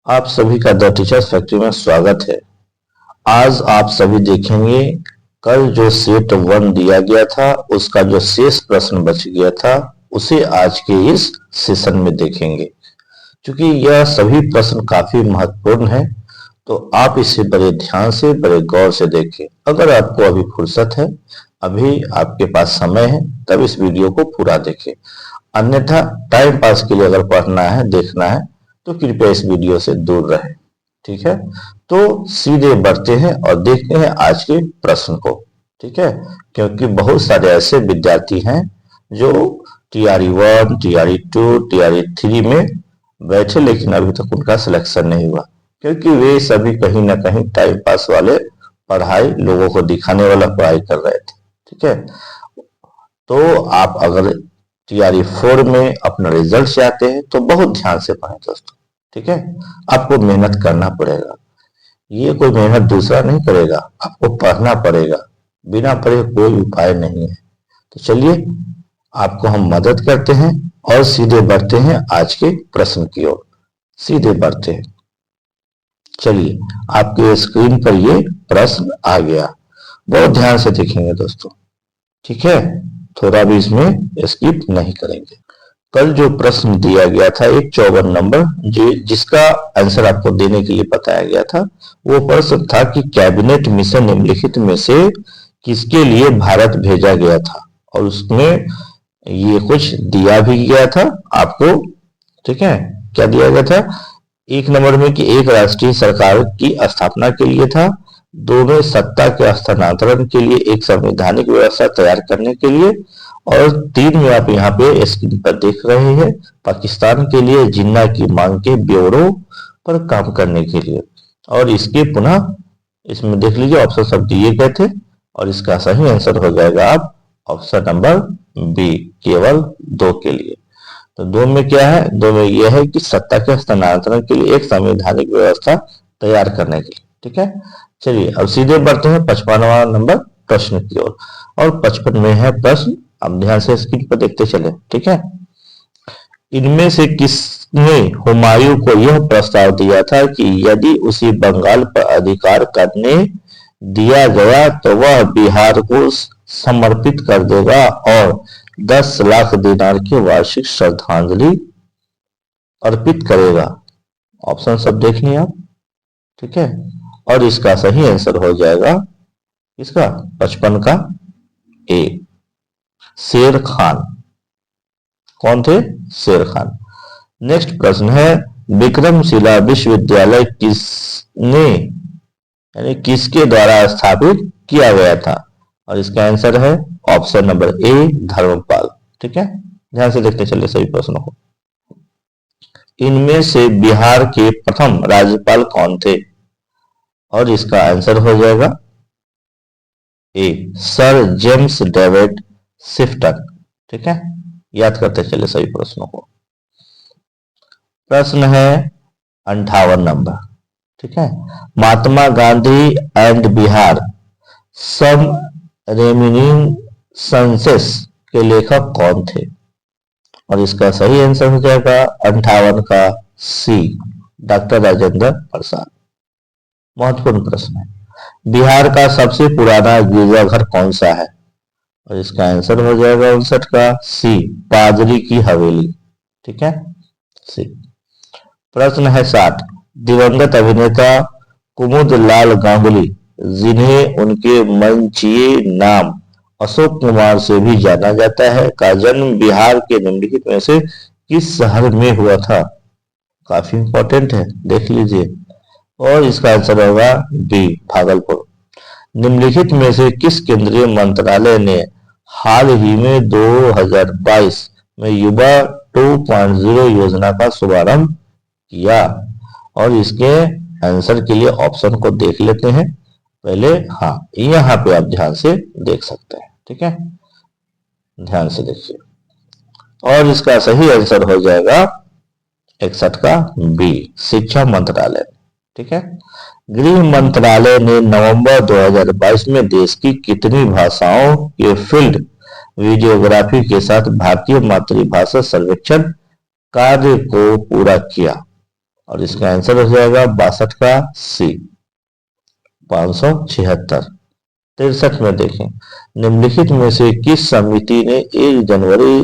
आप सभी का द टीचर्स फैक्ट्री में स्वागत है। आज आप सभी देखेंगे कल जो सेट 1 दिया गया था उसका जो शेष प्रश्न बच गया था उसे आज के इस सेशन में देखेंगे। क्योंकि यह सभी प्रश्न काफी महत्वपूर्ण है तो आप इसे बड़े ध्यान से बड़े गौर से देखें। अगर आपको अभी फुर्सत है, अभी आपके पास समय है, तब इस वीडियो को पूरा देखें। अन्यथा टाइम पास के लिए अगर पढ़ना है, देखना है तो कृपया इस वीडियो से दूर रहे। ठीक है, तो सीधे बढ़ते हैं और देखते हैं आज के प्रश्न को। ठीक है, क्योंकि बहुत सारे ऐसे विद्यार्थी हैं जो टीआरई 1, टीआरई 2, टीआरई 3 में बैठे लेकिन अभी तक उनका सिलेक्शन नहीं हुआ, क्योंकि वे सभी कहीं ना कहीं टाइम पास वाले पढ़ाई, लोगों को दिखाने वाला पढ़ाई कर रहे थे। ठीक है, तो आप अगर टीआरई 4 में अपना रिजल्ट चाहते हैं तो बहुत ध्यान से पढ़ें दोस्तों। ठीक है, आपको मेहनत करना पड़ेगा, ये कोई मेहनत दूसरा नहीं करेगा, आपको पढ़ना पड़ेगा। बिना पढ़े कोई उपाय नहीं है। तो चलिए आपको हम मदद करते हैं और सीधे बढ़ते हैं आज के प्रश्न की ओर। सीधे बढ़ते हैं। चलिए, आपके स्क्रीन पर ये प्रश्न आ गया, बहुत ध्यान से देखेंगे दोस्तों। ठीक है, थोड़ा भी इसमें स्किप नहीं करेंगे। कल जो प्रश्न दिया गया था एक 54 नंबर, जिसका आंसर आपको देने के लिए बताया गया था, वो प्रश्न था कि कैबिनेट मिशन निम्नलिखित में से किसके लिए भारत भेजा गया था, और उसमें ये कुछ दिया भी गया था आपको। ठीक है, क्या दिया गया था? एक नंबर में कि एक राष्ट्रीय सरकार की स्थापना के लिए था, 2 में सत्ता के हस्तांतरण के लिए एक संवैधानिक व्यवस्था तैयार करने के लिए, और 3 में आप यहाँ पे स्क्रीन पर देख रहे हैं पाकिस्तान के लिए जिन्ना की मांग के ब्यौरों पर काम करने के लिए। और इसके पुनः इसमें देख लीजिए ऑप्शन सब दिए गए थे और इसका सही आंसर हो जाएगा आप ऑप्शन नंबर बी, केवल 2 के लिए। तो 2 में क्या है? 2 में यह है कि सत्ता के हस्तांतरण के लिए एक संवैधानिक व्यवस्था तैयार करने के लिए। ठीक है, चलिए अब सीधे बढ़ते हैं 55वां नंबर प्रश्न की ओर। और 55 में है प्रश्न, अब ध्यान से स्क्रीन पर देखते चले। ठीक है, इनमें से किसने हुमायूं को यह प्रस्ताव दिया था कि यदि उसे बंगाल पर अधिकार करने दिया गया तो वह बिहार को समर्पित कर देगा और 10 लाख दिनार की वार्षिक श्रद्धांजलि अर्पित करेगा? ऑप्शन सब देख लिया आप। ठीक है, और इसका सही आंसर हो जाएगा इसका 55 का ए, शेर खान। कौन थे? शेर खान। नेक्स्ट प्रश्न है, विक्रमशिला विश्वविद्यालय किसने यानी किसके द्वारा स्थापित किया गया था? और इसका आंसर है ऑप्शन नंबर ए, धर्मपाल। ठीक है, ध्यान से देखते चलिए सभी प्रश्नों को। इनमें से बिहार के प्रथम राज्यपाल कौन थे? और इसका आंसर हो जाएगा ए, सर जेम्स डेविड शिफ्टन। ठीक है, याद करते चले सभी प्रश्नों को। प्रश्न है 58 नंबर। ठीक है, Mahatma Gandhi and Bihar some reminiscences के लेखक कौन थे? और इसका सही आंसर हो जाएगा 58 का सी, डॉक्टर राजेंद्र प्रसाद। महत्वपूर्ण प्रश्न है, बिहार का सबसे पुराना गिरजाघर कौन सा है? और इसका आंसर हो जाएगा 59 का सी, पादरी की हवेली। ठीक है, सी। प्रश्न है 60, दिवंगत अभिनेता कुमुदलाल गांगुली, जिन्हें उनके मंचीय नाम अशोक कुमार से भी जाना जाता है, का जन्म बिहार के निम्नलिखित में से किस शहर में हुआ था? काफी इंपॉर्टेंट है, देख लीजिए। और इसका आंसर होगा बी, भागलपुर। निम्नलिखित में से किस केंद्रीय मंत्रालय ने हाल ही में 2022 में युवा 2.0 योजना का शुभारंभ किया? और इसके आंसर के लिए ऑप्शन को देख लेते हैं पहले। हाँ, यहाँ पे आप ध्यान से देख सकते हैं। ठीक है, ध्यान से देखिए। और इसका सही आंसर हो जाएगा 61 का बी, शिक्षा मंत्रालय। ठीक है, गृह मंत्रालय ने नवंबर 2022 में देश की कितनी भाषाओं के फील्ड वीडियोग्राफी के साथ भारतीय मातृभाषा सर्वेक्षण कार्य को पूरा किया? और इसका आंसर हो जाएगा 62 का सी, 576। 63 में देखें, निम्नलिखित में से किस समिति ने 1 जनवरी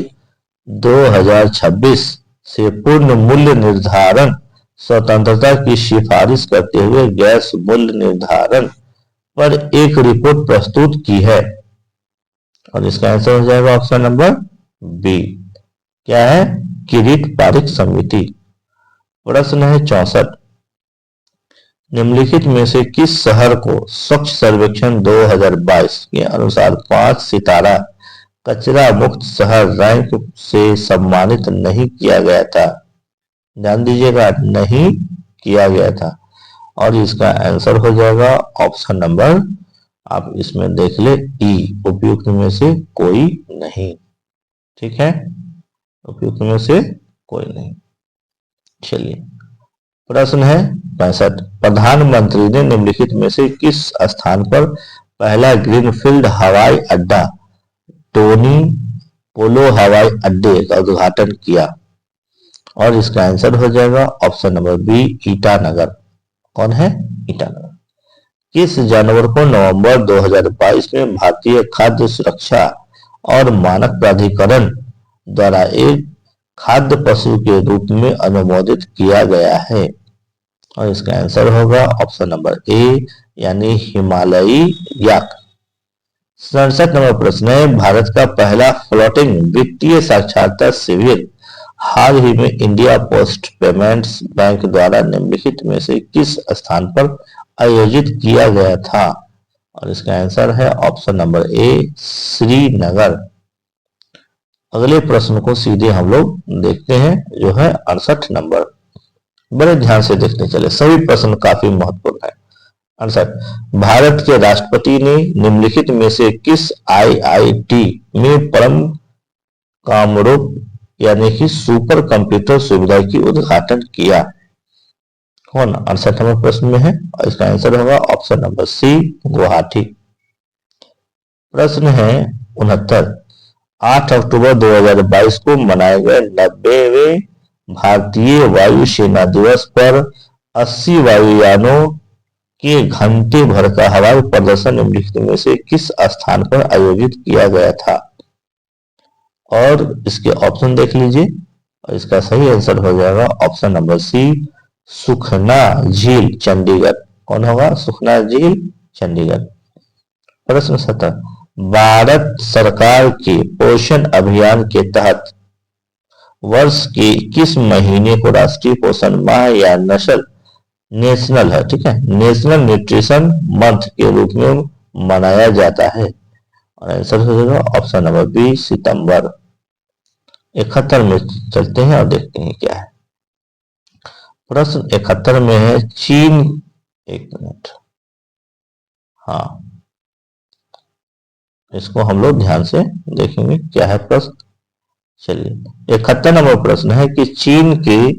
2026 से पूर्ण मूल्य निर्धारण स्वतंत्रता की सिफारिश करते हुए गैस मूल्य निर्धारण पर एक रिपोर्ट प्रस्तुत की है? और इसका आंसर हो जाएगा ऑप्शन नंबर बी, क्या है? किरीट पारिक समिति। प्रश्न है 64, निम्नलिखित में से किस शहर को स्वच्छ सर्वेक्षण 2022 के अनुसार 5 सितारा कचरा मुक्त शहर रैंक से सम्मानित नहीं किया गया था? ध्यान दीजिएगा, नहीं किया गया था। और इसका आंसर हो जाएगा ऑप्शन नंबर, आप इसमें देख ले, ई, उपयुक्त में से कोई नहीं। ठीक है, उपयुक्त में से कोई नहीं। चलिए, प्रश्न है 65, प्रधानमंत्री ने निम्नलिखित में से किस स्थान पर पहला ग्रीनफील्ड हवाई अड्डा टोनी पोलो हवाई अड्डे का उद्घाटन किया? और इसका आंसर हो जाएगा ऑप्शन नंबर बी, ईटानगर। कौन है? ईटानगर। किस जानवर को नवंबर 2022 में भारतीय खाद्य सुरक्षा और मानक प्राधिकरण द्वारा एक खाद्य पशु के रूप में अनुमोदित किया गया है? और इसका आंसर होगा ऑप्शन नंबर ए, यानी हिमालयी याक। 67 नंबर प्रश्न है, भारत का पहला फ्लोटिंग वित्तीय साक्षरता शिविर हाल ही में इंडिया पोस्ट पेमेंट्स बैंक द्वारा निम्नलिखित में से किस स्थान पर आयोजित किया गया था? और इसका आंसर है ऑप्शन नंबर ए, श्रीनगर। अगले प्रश्न को सीधे हम लोग देखते हैं, जो है 68 नंबर। बड़े ध्यान से देखते चले, सभी प्रश्न काफी महत्वपूर्ण है। 68, भारत के राष्ट्रपति ने निम्नलिखित में से किस आईआईटी में परम कामरूप यानी कि सुपर कंप्यूटर सुविधा की उद्घाटन किया? कौन? 68 नंबर प्रश्न में है, और इसका आंसर होगा ऑप्शन नंबर सी, गुवाहाटी। प्रश्न है 69, 8 अक्टूबर 2022 को मनाए गए 90वें भारतीय वायुसेना दिवस पर 80 वायुयानों के घंटे भर का हवाई प्रदर्शन निम्नलिखित में से किस स्थान पर आयोजित किया गया था? और इसके ऑप्शन देख लीजिए, और इसका सही आंसर हो जाएगा ऑप्शन नंबर सी, सुखना झील, चंडीगढ़। कौन होगा? सुखना झील, चंडीगढ़। प्रश्न 70, भारत सरकार के पोषण अभियान के तहत वर्ष के किस महीने को राष्ट्रीय पोषण माह या नेशनल है, ठीक है, नेशनल न्यूट्रिशन मंथ के रूप में मनाया जाता है? और आंसर हो जाएगा ऑप्शन नंबर बी, सितंबर। 71 में चलते हैं और देखते हैं क्या है। प्रश्न 71 में है, चीन, एक मिनट, हाँ, इसको हम लोग ध्यान से देखेंगे क्या है प्रश्न। चलिए, 71 नंबर प्रश्न है कि चीन के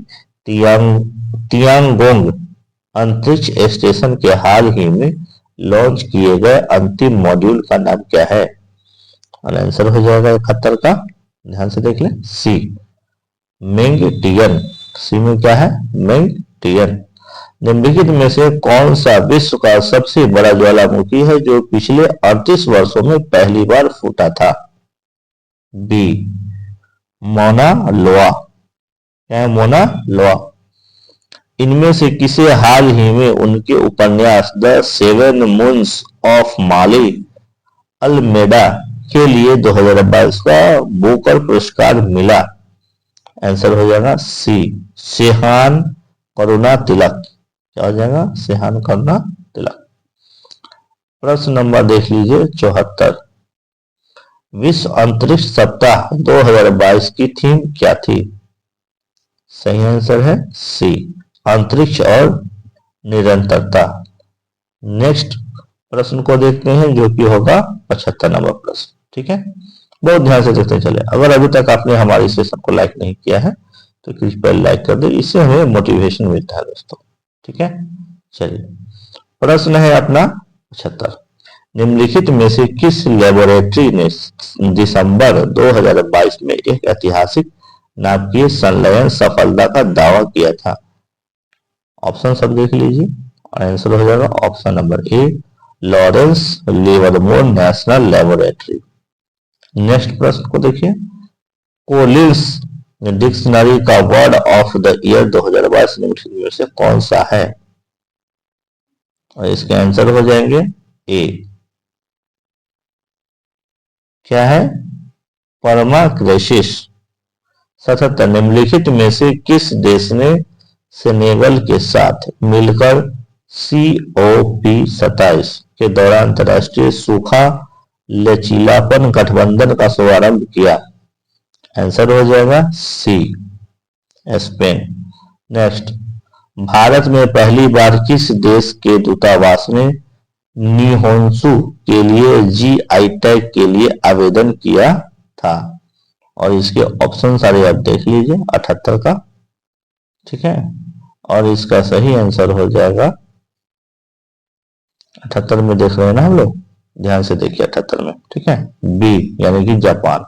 तियांगोंग अंतरिक्ष स्टेशन के हाल ही में लॉन्च किए गए अंतिम मॉड्यूल का नाम क्या है? और आंसर हो जाएगा 71 का, ध्यान से देख लें, सी, मेंगटियन। सी में क्या है? मेंगटियन। निम्नलिखित में से कौन सा विश्व का सबसे बड़ा ज्वालामुखी है जो पिछले 38 वर्षों में पहली बार फूटा था? बी, मोना लोआ। क्या है? मोना लोआ। इनमें से किसे हाल ही में उनके उपन्यास the seven moons of Maali Almeida के लिए 2022 का बुकर पुरस्कार मिला? आंसर हो जाएगा सी, सेहान करुणा तिलक। क्या हो जाएगा? सेहान करुणा तिलक। प्रश्न नंबर देख लीजिए 74, विश्व अंतरिक्ष सप्ताह 2022 की थीम क्या थी? सही आंसर है सी, अंतरिक्ष और निरंतरता। नेक्स्ट प्रश्न को देखते हैं, जो कि होगा 75 नंबर प्रश्न। ठीक है, बहुत ध्यान से देखते चले। अगर अभी तक आपने हमारी सेशन को लाइक नहीं किया है तो कृपया लाइक कर दे, इससे हमें मोटिवेशन मिलता है दोस्तों। ठीक है, चलिए, प्रश्न है अपना 75, निम्नलिखित में से किस लेबोरेटरी ने दिसंबर 2022 में एक ऐतिहासिक नाभिकीय संलयन सफलता का दावा किया था? ऑप्शन सब देख लीजिए और आंसर हो जाएगा option number A, Lawrence Livermore national laboratory. Next प्रश्न को देखिए, कोलिंस डिक्शनरी का वर्ड ऑफ द ईयर 2022 निम्नलिखित में से कौन सा है? और इसके आंसर हो जाएंगे ए, क्या है? परमाक्रेसिस। 77, निम्नलिखित में से किस देश ने सेनेगल के साथ मिलकर COP27 के दौरान अंतर्राष्ट्रीय सूखा लचीलापन गठबंधन का शुभारंभ किया? आंसर हो जाएगा सी, स्पेन। नेक्स्ट, भारत में पहली बार किस देश के दूतावास ने निहोंसु के लिए GI टैग के लिए आवेदन किया था? और इसके ऑप्शन सारे आप देख लीजिए 78 का, ठीक है। और इसका सही आंसर हो जाएगा 78 में देख रहे हैं ना हम लोग, ध्यान से देखिए 78 में, ठीक है, बी यानी कि जापान।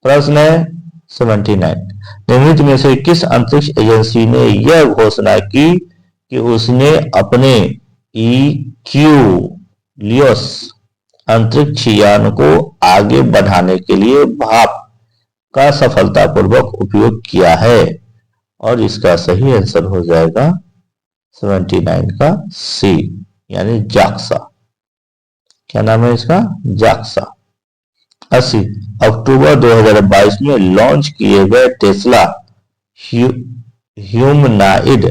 प्रश्न है 79, निम्नलिखित में से किस अंतरिक्ष एजेंसी ने यह घोषणा की कि उसने अपने इक्यूलियस अंतरिक्ष यान को आगे बढ़ाने के लिए भाप का सफलतापूर्वक उपयोग किया है? और इसका सही आंसर हो जाएगा 79 का सी, यानी जाक्सा। क्या नाम है इसका? जाक्सा। 80, अक्टूबर 2022 में लॉन्च किए गए टेस्ला ह्यूमनॉइड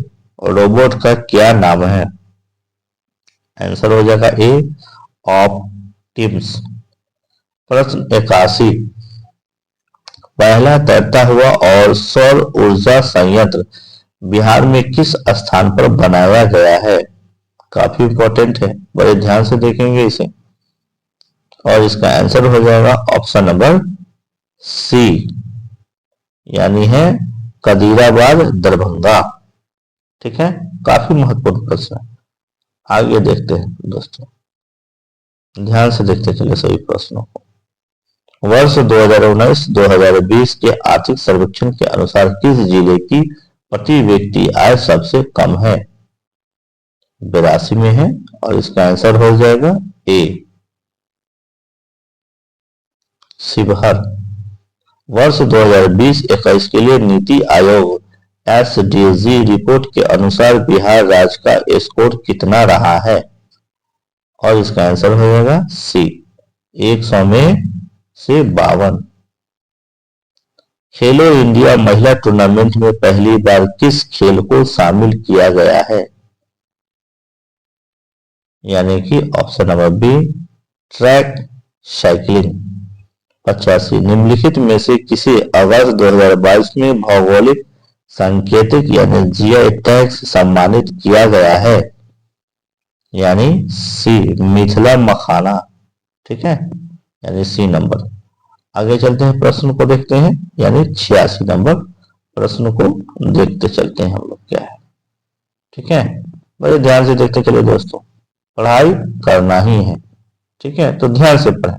रोबोट का क्या नाम है? आंसर हो जाएगा ए, ऑप्टिमस। प्रश्न 81, पहला तैरता हुआ और सौर ऊर्जा संयंत्र बिहार में किस स्थान पर बनाया गया है? काफी इंपॉर्टेंट है, बड़े ध्यान से देखेंगे इसे। और इसका आंसर हो जाएगा ऑप्शन नंबर सी, यानी है कदीराबाद दरभंगा, ठीक है। काफी महत्वपूर्ण प्रश्न है, आगे देखते हैं दोस्तों, ध्यान से देखते चले सभी प्रश्नों को। वर्ष 2019-2020 के आर्थिक सर्वेक्षण के अनुसार किस जिले की प्रति व्यक्ति आय सबसे कम है? 82 में है और इसका आंसर हो जाएगा ए, शिवहर। वर्ष 2020-21 के लिए नीति आयोग SDG रिपोर्ट के अनुसार बिहार राज्य का स्कोर कितना रहा है? और इसका आंसर हो जाएगा सी, 100 में से 52। खेलो इंडिया महिला टूर्नामेंट में पहली बार किस खेल को शामिल किया गया है? यानी कि option number B, track cycling. 85, निम्नलिखित में से किसे अगस्त 2022 में भौगोलिक सांकेतिक यानी GI टैग से सम्मानित किया गया है? यानी सी, मिथिला मखाना, ठीक है, यानी सी नंबर। आगे चलते हैं, प्रश्न को देखते हैं, यानी 86 नंबर प्रश्न को देखते चलते हैं हम लोग क्या है, ठीक है। बड़े ध्यान से देखते चले दोस्तों, पढ़ाई करना ही है, ठीक है, तो ध्यान से पढ़ें।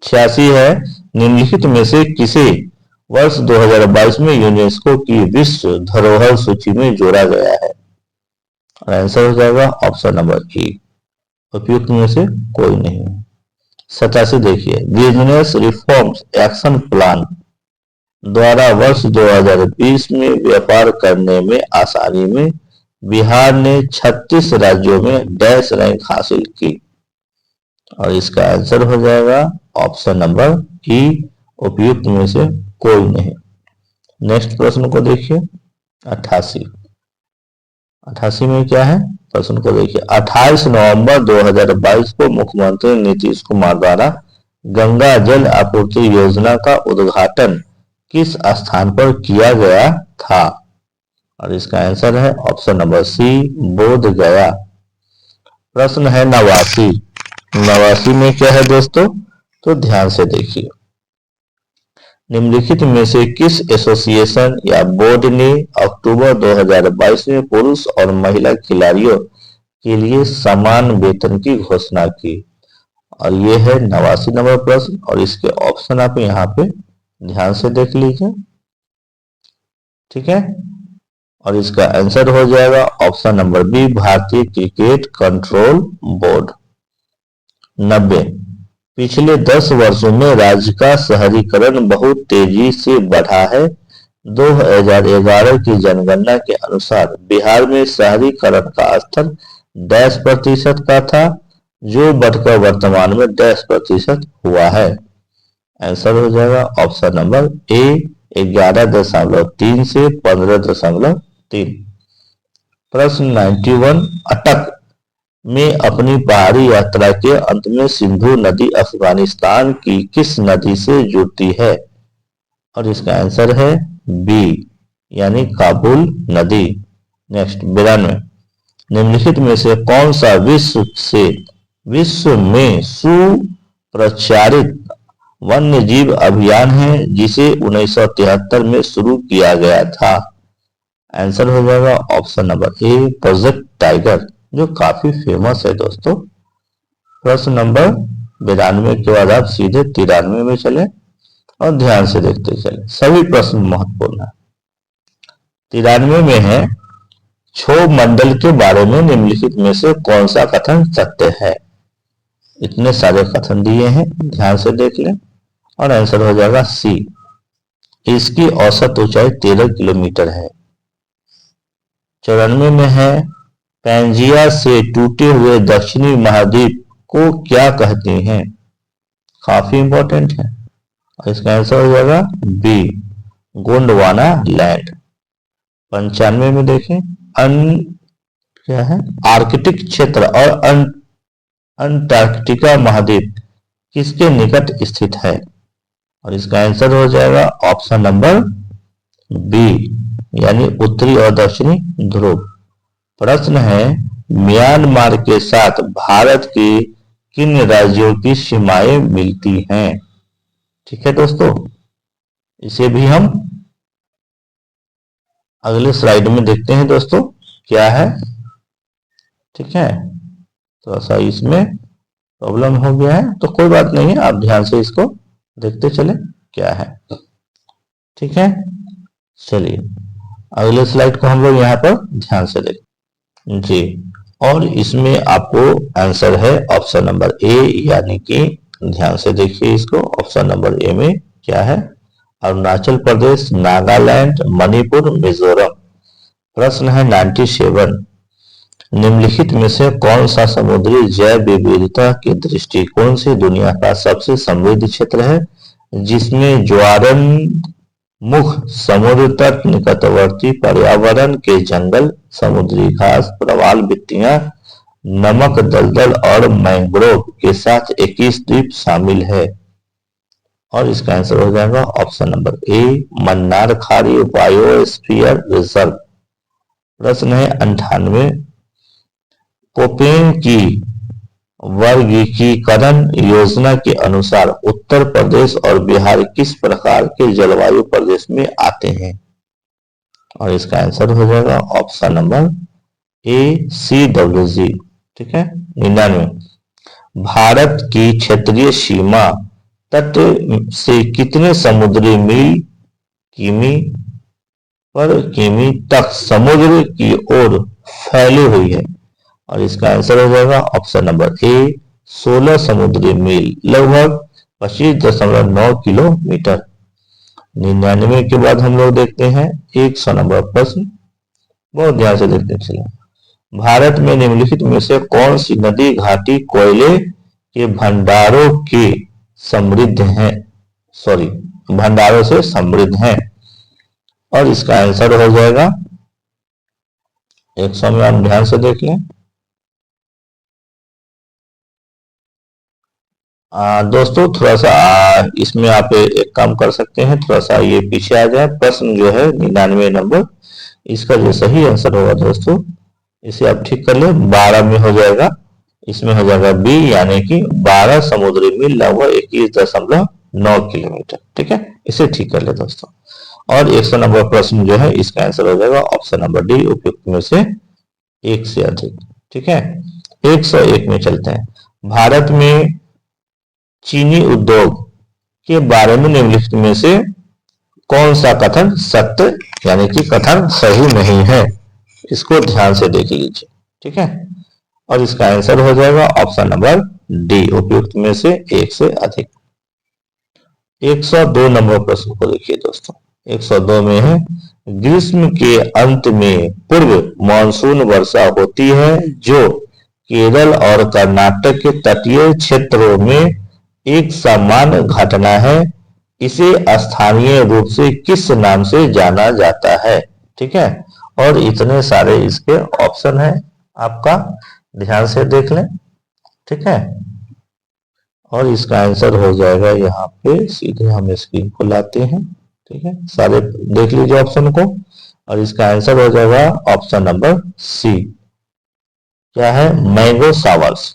86 है, निम्नलिखित में से किसे वर्ष 2022 में यूनेस्को की विश्व धरोहर सूची में जोड़ा गया है? और आंसर हो जाएगा ऑप्शन नंबर ए, उपयुक्त में से कोई नहीं। 87 देखिए, बिजनेस रिफॉर्म्स एक्शन प्लान द्वारा वर्ष 2020 में व्यापार करने में आसानी में बिहार ने 36 राज्यों में डैश रैंक हासिल की? और इसका आंसर हो जाएगा ऑप्शन नंबर ई, उपयुक्त में से कोई नहीं। नेक्स्ट प्रश्न को देखिए, 88। 88 में क्या है? प्रश्न को देखिए, 28 नवंबर 2022 को मुख्यमंत्री नीतीश कुमार द्वारा गंगा जल आपूर्ति योजना का उद्घाटन किस स्थान पर किया गया था? और इसका आंसर है ऑप्शन नंबर सी, बोध गया। प्रश्न है 89। 89 में क्या है दोस्तों? तो ध्यान से देखिए, निम्नलिखित में से किस एसोसिएशन या बोर्ड ने अक्टूबर 2022 में पुरुष और महिला खिलाड़ियों के लिए समान वेतन की घोषणा की? और ये है 89 नंबर प्रश्न, और इसके ऑप्शन आप यहाँ पे ध्यान से देख लीजिए, ठीक है। और इसका आंसर हो जाएगा ऑप्शन नंबर बी, भारतीय क्रिकेट कंट्रोल बोर्ड। 90। पिछले 10 वर्षों में राज्य का शहरीकरण बहुत तेजी से बढ़ा है। 2011 की जनगणना के अनुसार बिहार में शहरीकरण का स्तर 10% का था, जो बढ़कर वर्तमान में 10% हुआ है। आंसर हो जाएगा ऑप्शन नंबर ए, 11.3 से 15.3। प्रश्न 91। अटक में अपनी पहाड़ी यात्रा के अंत में सिंधु नदी अफगानिस्तान की किस नदी से जुड़ती है? और इसका आंसर है बी, यानी काबुल नदी। नेक्स्ट 92। निम्नलिखित में से कौन सा विश्व में सुप्रचारित वन्य जीव अभियान है जिसे 1973 में शुरू किया गया था? आंसर हो जाएगा option number A, project tiger, जो काफी फेमस है दोस्तों। प्रश्न नंबर 92 के बाद आप सीधे 93 में चले और ध्यान से देखते चले, सभी प्रश्न महत्वपूर्ण है। 93 में है, क्षोभ मंडल के बारे में निम्नलिखित में से कौन सा कथन सत्य है? इतने सारे कथन दिए हैं, ध्यान से देख लें और आंसर हो जाएगा सी। इसकी औसत ऊंचाई 13 किलोमीटर है। 94 में है, पैंजिया से टूटे हुए दक्षिणी महाद्वीप को क्या कहते हैं? काफी इंपॉर्टेंट है और इसका आंसर हो जाएगा बी, गोंडवाना लैंड। 95 में देखें, क्या है, आर्कटिक क्षेत्र और अंटार्कटिका महाद्वीप किसके निकट स्थित है? और इसका आंसर हो जाएगा ऑप्शन नंबर बी, यानी उत्तरी और दक्षिणी ध्रुव। प्रश्न है, म्यांमार के साथ भारत के किन राज्यों की सीमाएं मिलती हैं? ठीक है दोस्तों, इसे भी हम अगले स्लाइड में देखते हैं दोस्तों क्या है। ठीक है, थोड़ा सा इसमें प्रॉब्लम हो गया है तो कोई बात नहीं है, आप ध्यान से इसको देखते चले क्या है। ठीक है, चलिए अगले स्लाइड को हम लोग यहाँ पर ध्यान से देखें जी। और इसमें आपको आंसर है ऑप्शन नंबर ए, यानी कि ध्यान से देखिए इसको, ऑप्शन नंबर ए में क्या है, अरुणाचल प्रदेश, नागालैंड, मणिपुर, मिजोरम। प्रश्न है 97। निम्नलिखित में से कौन सा समुद्री जैव विविधता के दृष्टिकोण से दुनिया का सबसे समृद्ध क्षेत्र है, जिसमें ज्वारनमुख, समुद्र तट, निकटवर्ती पर्यावरण के जंगल, समुद्री घास, प्रवाल भित्तियां, नमक दलदल और मैंग्रोव के साथ 21 द्वीप शामिल है? और इसका आंसर हो जाएगा ऑप्शन नंबर ए, मन्नार खाड़ी बायोस्फीयर रिजर्व। प्रश्न है 98। कोपेन की वर्गीकरण योजना के अनुसार उत्तर प्रदेश और बिहार किस प्रकार के जलवायु प्रदेश में आते हैं? और इसका आंसर हो जाएगा ऑप्शन नंबर ए, CWG। ठीक है, 99। भारत की क्षेत्रीय सीमा तट से कितने समुद्री मील किमी तक समुद्र की ओर फैली हुई है? और इसका आंसर हो जाएगा ऑप्शन नंबर ए, 16 समुद्री मील, लगभग 25.9 किलोमीटर। 99 के बाद हम लोग देखते हैं 100 नंबर प्रश्न, बहुत ध्यान से देखते चलिए। भारत में निम्नलिखित में से कौन सी नदी घाटी कोयले के भंडारों से समृद्ध है? और इसका आंसर हो जाएगा 100 में, आप ध्यान से देख लें। दोस्तों थोड़ा सा इसमें आप एक काम कर सकते हैं, थोड़ा सा ये पीछे आ जाए। प्रश्न जो है 99 नंबर, इसका जो सही आंसर होगा दोस्तों, इसे आप ठीक कर ले, 12 में हो जाएगा। इसमें हो जाएगा बी, यानी कि 12 समुद्री मील, लगभग 21.9 किलोमीटर। ठीक है, इसे ठीक कर ले दोस्तों। और 100 नंबर प्रश्न जो है, इसका आंसर हो जाएगा ऑप्शन नंबर डी, उपयुक्त में से एक से अधिक। ठीक है, 101 में चलते हैं। भारत में चीनी उद्योग के बारे में निम्नलिखित में से कौन सा कथन सत्य यानी कि कथन सही नहीं है, इसको ध्यान से देख लीजिए। ठीक है, और इसका आंसर हो जाएगा ऑप्शन नंबर डी, उपयुक्त में से एक से अधिक। 102 नंबर प्रश्न को देखिए दोस्तों। 102 में है, ग्रीष्म के अंत में पूर्व मानसून वर्षा होती है जो केरल और कर्नाटक के तटीय क्षेत्रों में एक सामान्य घटना है। इसे स्थानीय रूप से किस नाम से जाना जाता है? ठीक है, और इतने सारे इसके ऑप्शन है, आपका ध्यान से देख लें। ठीक है, और इसका आंसर हो जाएगा यहाँ पे, सीधे हम स्क्रीन को लाते हैं। ठीक है, सारे देख लीजिए ऑप्शन को, और इसका आंसर हो जाएगा ऑप्शन नंबर सी, क्या है, मैंगो सावर्स।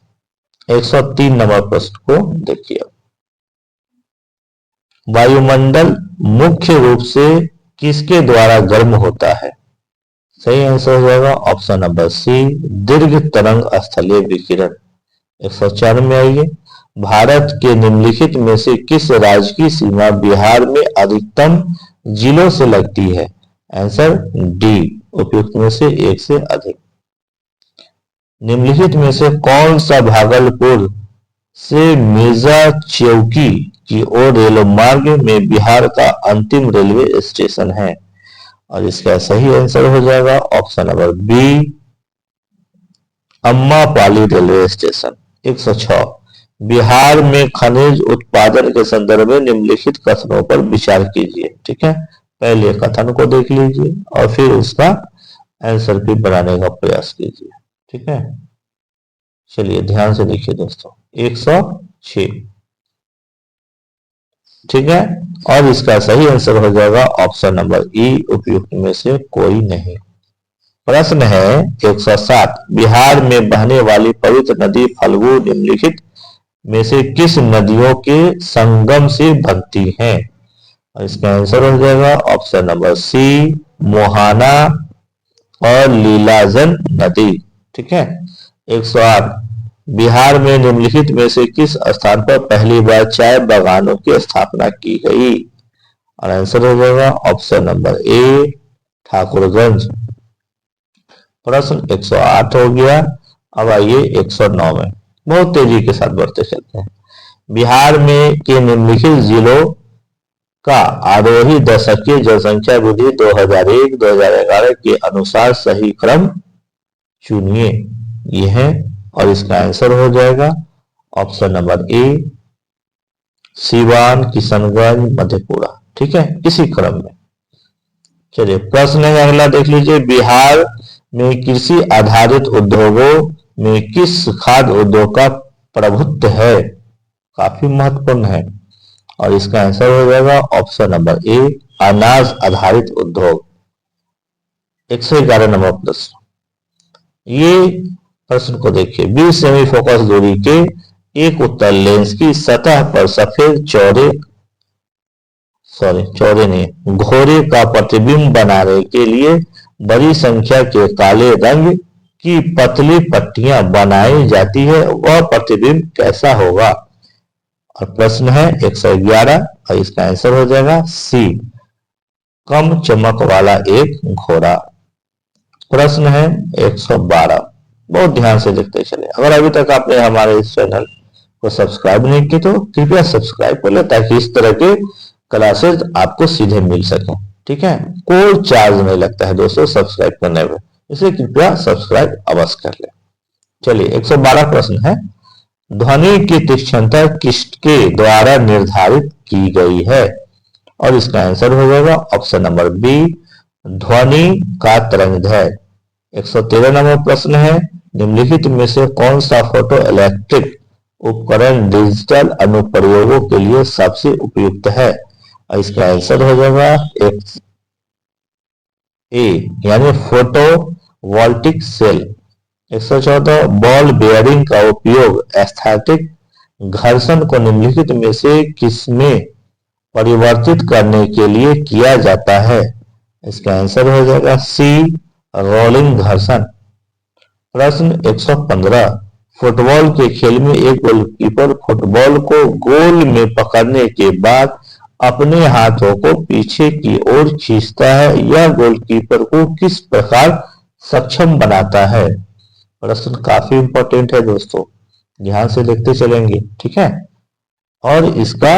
103 नंबर प्रश्न को देखिए। वायुमंडल मुख्य रूप से किसके द्वारा गर्म होता है? सही आंसर हो जाएगा ऑप्शन नंबर सी, दीर्घ तरंग स्थलीय विकिरण। 104 में आइए, भारत के निम्नलिखित में से किस राज्य की सीमा बिहार में अधिकतम जिलों से लगती है? आंसर डी, उपयुक्त में से एक से अधिक। निम्नलिखित में से कौन सा भागलपुर से मिर्जा चौकी की ओर रेल मार्ग में बिहार का अंतिम रेलवे स्टेशन है? और इसका सही आंसर हो जाएगा option number B, Ammapali railway station. 106, Bihar में खनिज उत्पादन के संदर्भ में निम्नलिखित कथनों पर विचार कीजिए। ठीक है, पहले कथन को देख लीजिए और फिर उसका आंसर भी बनाने का प्रयास कीजिए। ठीक है, चलिए ध्यान से देखिए दोस्तों। 106, ठीक है, और इसका सही आंसर हो जाएगा ऑप्शन नंबर ई, उपयुक्त में से कोई नहीं। प्रश्न है 107, बिहार में बहने वाली पवित्र नदी फल्गु निम्नलिखित में से किस नदियों के संगम से बनती है? और इसका आंसर हो जाएगा ऑप्शन नंबर सी, मोहाना और लीलाजन नदी। ठीक है, 108, बिहार में निम्नलिखित में से किस स्थान पर पहली बार चाय बागानों की स्थापना की गई? और आंसर हो जाएगा ऑप्शन नंबर ए, ठाकुरगंज। प्रश्न 108 हो गया। अब आइए 109 में, बहुत तेजी के साथ बढ़ते चलते हैं। बिहार में के निम्नलिखित जिलों का आरोही दशकीय जनसंख्या वृद्धि 2001-2011 के अनुसार सही क्रम चुनिए। यह है, और इसका आंसर हो जाएगा option number A, Siwan, Kishanganj, Madhepura. ठीक है, इसी क्रम में। चलिए प्रश्न है अगला देख लीजिए, बिहार में कृषि आधारित उद्योगों में किस खाद्य उद्योग का प्रभुत्व है? काफी महत्वपूर्ण है, और इसका आंसर हो जाएगा ऑप्शन नंबर ए, अनाज आधारित उद्योग। 111 नंबर प्रश्न, ये प्रश्न को देखिए, 20 सेमी फोकस दूरी के एक उत्तल लेंस की सतह पर सफेद घोरे का प्रतिबिंब बनाने के लिए बड़ी संख्या के काले रंग की पतली पट्टियां बनाई जाती है, वह प्रतिबिंब कैसा होगा? और प्रश्न है 111, और इसका आंसर हो जाएगा सी, कम चमक वाला एक घोड़ा। प्रश्न है 112, बहुत ध्यान से देखते चले। अगर अभी तक आपने हमारे इस चैनल को सब्सक्राइब नहीं की तो कृपया सब्सक्राइब कर ले, ताकि इस तरह के क्लासेस आपको सीधे मिल सके। ठीक है, कोई चार्ज नहीं लगता है दोस्तों सब्सक्राइब करने में, इसलिए कृपया सब्सक्राइब अवश्य कर ले। चलिए 112 प्रश्न है, ध्वनि की तीक्ष्णता किसके द्वारा निर्धारित की गई है? और इसका आंसर हो जाएगा ऑप्शन नंबर बी, ध्वनि का तरंगदैर्घ्य। 113 नंबर प्रश्न है, निम्नलिखित में से कौन सा फोटो इलेक्ट्रिक उपकरण डिजिटल अनुप्रयोगों के लिए सबसे उपयुक्त है? और इसका आंसर हो जाएगा ए, यानी photovoltaic cell. 114, ball bearing का उपयोग स्थैतिक घर्षण को निम्नलिखित में से किसमें परिवर्तित करने के लिए किया जाता है? इसका आंसर हो जाएगा सी, रोलिंग घर्षण। प्रश्न 115, फुटबॉल के खेल में एक गोलकीपर फुटबॉल को गोल में पकड़ने के बाद अपने हाथों को पीछे की ओर खींचता है, यह गोलकीपर को किस प्रकार सक्षम बनाता है? प्रश्न काफी इंपॉर्टेंट है दोस्तों, ध्यान से देखते चलेंगे, ठीक है। और इसका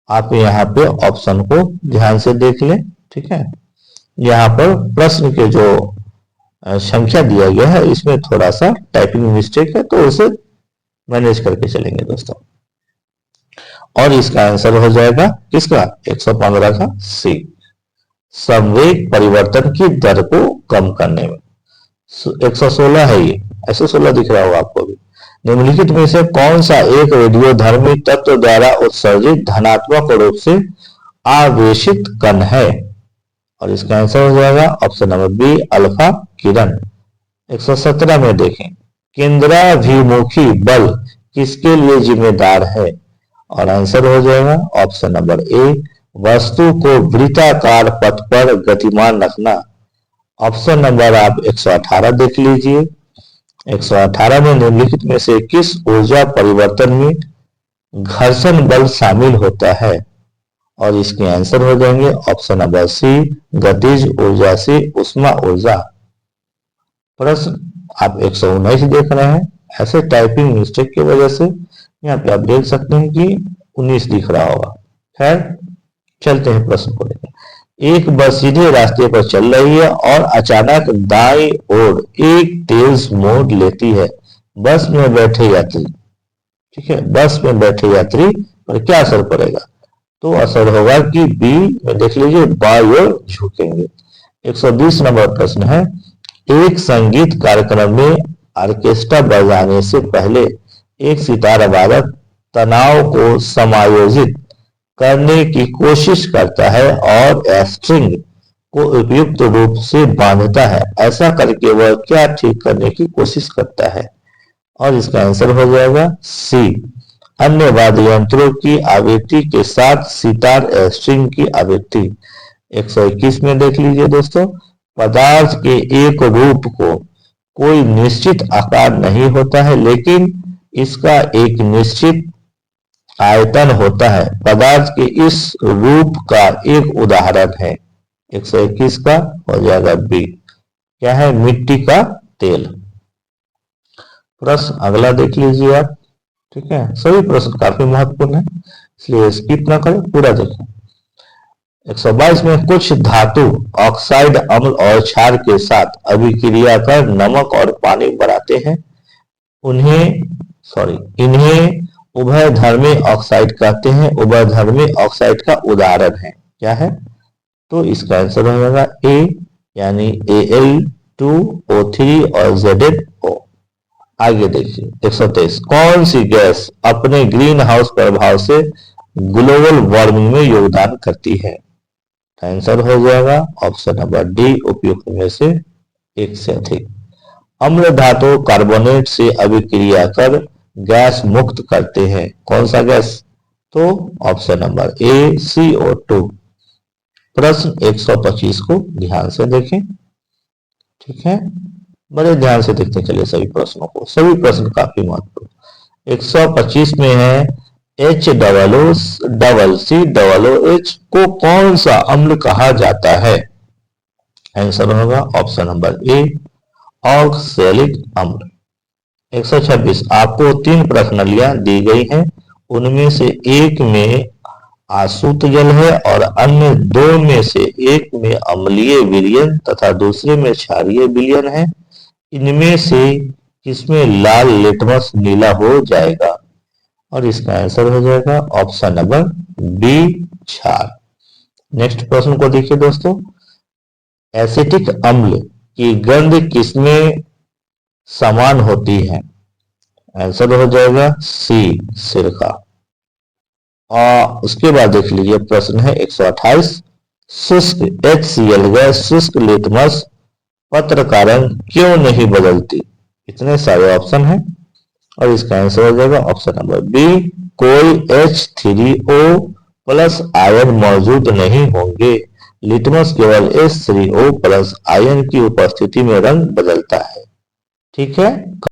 आप यहाँ पे ऑप्शन को ध्यान से देख लें, ठीक है। यहाँ पर प्रश्न के जो संख्या दिया गया है इसमें थोड़ा सा टाइपिंग मिस्टेक है, तो उसे मैनेज करके चलेंगे दोस्तों। और इसका आंसर हो जाएगा किसका? 115 का सी, संवेग परिवर्तन की दर को कम करने में। 116 है ये, 116 दिख रहा होगा आपको भी। निम्नलिखित में से कौन सा एक रेडियोधर्मी तत्व द्वारा उत्सर्जित धनात्मक रूप से आवेशित कण है? और इसका आंसर हो जाएगा ऑप्शन नंबर बी, अल्फा किरण। 117 में देखें, केंद्राभिमुखी बल किसके लिए जिम्मेदार है? और आंसर हो जाएगा ऑप्शन नंबर ए, वस्तु को वृत्ताकार पथ पर गतिमान रखना। ऑप्शन नंबर आप 118 देख लीजिए। 118 में निम्नलिखित में से किस ऊर्जा परिवर्तन में घर्षण बल शामिल होता है? और इसके आंसर हो जाएंगे ऑप्शन नंबर सी, गतिज ऊर्जा से उष्मा ऊर्जा। प्रश्न आप 119 देख रहे हैं, ऐसे टाइपिंग मिस्टेक की वजह से यहाँ पे आप देख सकते हैं कि 19 दिख रहा होगा। खैर चलते हैं प्रश्न को लेकर। एक बस सीधे रास्ते पर चल रही है और अचानक दाईं ओर एक तेज मोड़ लेती है। बस में बैठे यात्री, ठीक है, बस में बैठे यात्री पर क्या असर पड़ेगा? तो असर होगा कि बी में देख लीजिए, बाईं ओर झुकेंगे। 120 नंबर प्रश्न है, एक संगीत कार्यक्रम में ऑर्केस्ट्रा बजाने से पहले एक सितार वादक तनाव को समायोजित करने की कोशिश करता है और स्ट्रिंग को उपयुक्त रूप से बांधता है। ऐसा करके वह क्या ठीक करने की कोशिश करता है? और इसका आंसर हो जाएगा सी, अन्य वाद्य यंत्रों की आवृत्ति के साथ सितार स्ट्रिंग की आवृत्ति। 121 में देख लीजिए दोस्तों, पदार्थ के एक रूप को कोई निश्चित आकार नहीं होता है, लेकिन इसका एक निश्चित आयतन होता है। पदार्थ के इस रूप का एक उदाहरण है। 121 का हो जाएगा बी, क्या है? मिट्टी का तेल। प्रश्न अगला देख लीजिए आप, ठीक है। सभी प्रश्न काफी महत्वपूर्ण है, इसलिए स्किप ना करें, पूरा देखें। 122 में कुछ धातु ऑक्साइड अम्ल और क्षार के साथ अभिक्रिया कर नमक और पानी बनाते हैं। इन्हें उभयधर्मी ऑक्साइड कहते हैं। उभयधर्मी ऑक्साइड का उदाहरण है, क्या है? तो इसका आंसर हो जाएगा ए, यानी Al2O3 और ZnO। आगे देखिए 123, कौन सी गैस अपने ग्रीन हाउस प्रभाव से ग्लोबल वार्मिंग में योगदान करती है? आंसर हो जाएगा ऑप्शन नंबर डी, उपयुक्त में से एक से अधिक। अम्ल धातु कार्बोनेट से अभिक्रिया कर गैस मुक्त करते हैं। कौन सा गैस? तो ऑप्शन नंबर ए, CO2। प्रश्न 125 को ध्यान से देखें, ठीक है, बड़े ध्यान से देखते चलिए सभी प्रश्नों को, सभी प्रश्न काफी महत्वपूर्ण। 125 में है HCOOH को कौन सा अम्ल कहा जाता है? आंसर होगा ऑप्शन नंबर ए, ऑक्सैलिक अम्ल। 126, आपको 3 प्रश्नावलियां दी गई हैं, उनमें से एक में आसूत जल है और अन्य 2 में से एक में अम्लीय विलयन तथा दूसरे में क्षारीय विलयन है। इनमें से किसमें लाल लिटमस नीला हो जाएगा? और इसका आंसर हो जाएगा ऑप्शन नंबर बी, क्षार। नेक्स्ट प्रश्न को देखिए दोस्तों, एसिटिक अम्ल की गंध किसमें समान होती है? आंसर हो जाएगा सी, सिरका। और उसके बाद देख लीजिए प्रश्न है 128, शुष्क HCl गैस शुष्क लिटमस पत्र का रंग क्यों नहीं बदलती? इतने सारे ऑप्शन हैं और इसका आंसर हो जाएगा ऑप्शन नंबर बी, कोई H3O प्लस आयन मौजूद नहीं होंगे। लिटमस केवल H3O प्लस आयन की उपस्थिति में रंग बदलता है, ठीक है।